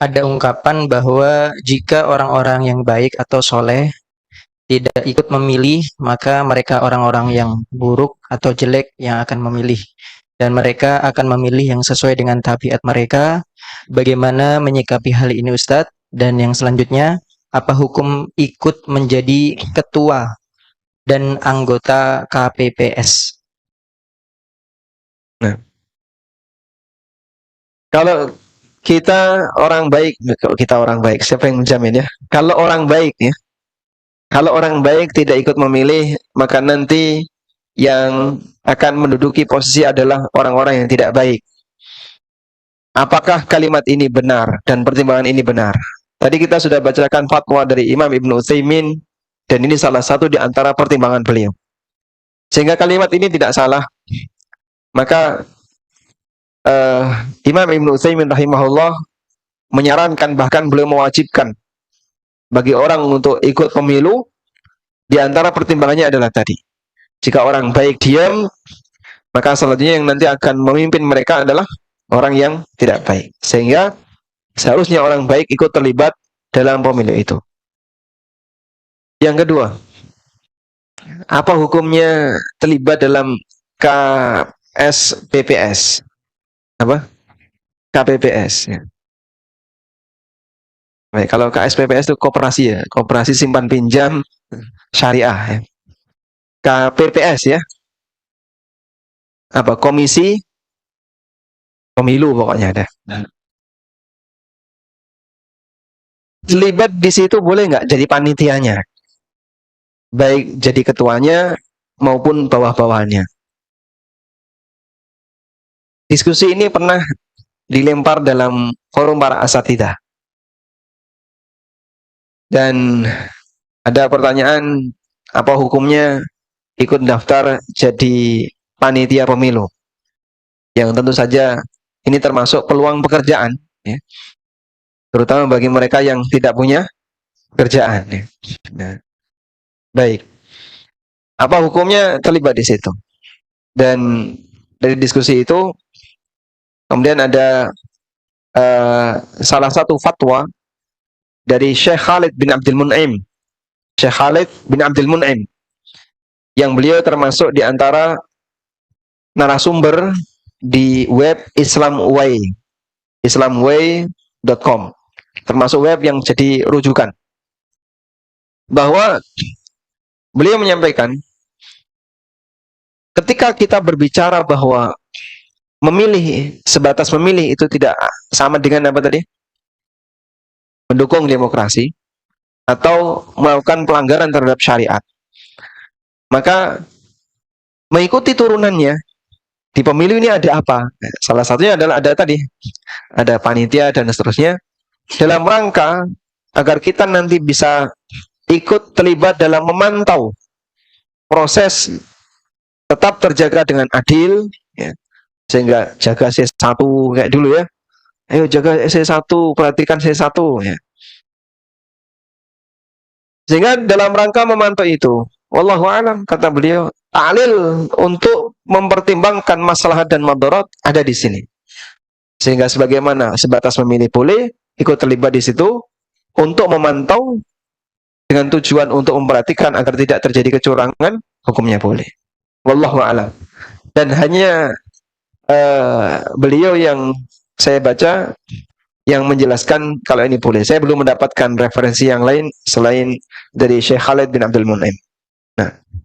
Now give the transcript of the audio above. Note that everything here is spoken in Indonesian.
Ada ungkapan bahwa jika orang-orang yang baik atau soleh tidak ikut memilih, maka mereka orang-orang yang buruk atau jelek yang akan memilih. Dan mereka akan memilih yang sesuai dengan tabiat mereka. Bagaimana menyikapi hal ini Ustadz? Dan yang selanjutnya, apa hukum ikut menjadi ketua dan anggota KPPS? Nah, kalau kita orang baik, kalau kita orang baik, siapa yang menjamin ya? Kalau orang baik ya, kalau orang baik tidak ikut memilih, maka nanti yang akan menduduki posisi adalah orang-orang yang tidak baik. Apakah kalimat ini benar dan pertimbangan ini benar? Tadi kita sudah bacakan fatwa dari Imam Ibnu Utsaimin dan ini salah satu di antara pertimbangan beliau. Sehingga kalimat ini tidak salah. Maka Imam Ibnu Utsaimin rahimahullah menyarankan, bahkan beliau mewajibkan bagi orang untuk ikut pemilu. Di antara pertimbangannya adalah tadi, jika orang baik diam, maka selanjutnya yang nanti akan memimpin mereka adalah orang yang tidak baik. Sehingga seharusnya orang baik ikut terlibat dalam pemilu itu. Yang kedua, apa hukumnya terlibat dalam KSPPS? Apa? KPPS ya. Baik, kalau KSPPS itu koperasi ya, koperasi simpan pinjam syariah ya. KPPS ya, apa, komisi pemilu pokoknya ada. Terlibat di situ boleh nggak jadi panitianya, baik jadi ketuanya maupun bawah-bawahnya. Diskusi ini pernah dilempar dalam forum para asatidzah. Dan ada pertanyaan, apa hukumnya ikut daftar jadi panitia pemilu? Yang tentu saja ini termasuk peluang pekerjaan ya, terutama bagi mereka yang tidak punya kerjaan ya. Nah, baik, apa hukumnya terlibat di situ? Dan dari diskusi itu kemudian ada salah satu fatwa dari Syekh Khalid bin Abdul Mun'im. Syekh Khalid bin Abdul Mun'im yang beliau termasuk di antara narasumber di web Islamway, islamway.com, termasuk web yang jadi rujukan, bahwa beliau menyampaikan ketika kita berbicara bahwa memilih, sebatas memilih itu tidak sama dengan apa tadi? Mendukung demokrasi atau melakukan pelanggaran terhadap syariat. Maka mengikuti turunannya di pemilu ini ada apa? Salah satunya adalah ada tadi, ada panitia dan seterusnya, dalam rangka agar kita nanti bisa ikut terlibat dalam memantau proses tetap terjaga dengan adil ya. Sehingga jaga C1 kayak dulu ya. Ayo jaga C1, perhatikan C1 ya. Sehingga dalam rangka memantau itu, wallahu alam, kata beliau, ta'lil untuk mempertimbangkan maslahat dan madarat ada di sini. Sehingga sebagaimana sebatas memilih boleh, ikut terlibat di situ untuk memantau dengan tujuan untuk memperhatikan agar tidak terjadi kecurangan, hukumnya boleh. Wallahu alam. Dan hanya beliau yang saya baca yang menjelaskan kalau ini boleh. Saya belum mendapatkan referensi yang lain selain dari Syekh Khalid bin Abdul Mun'im. Nah,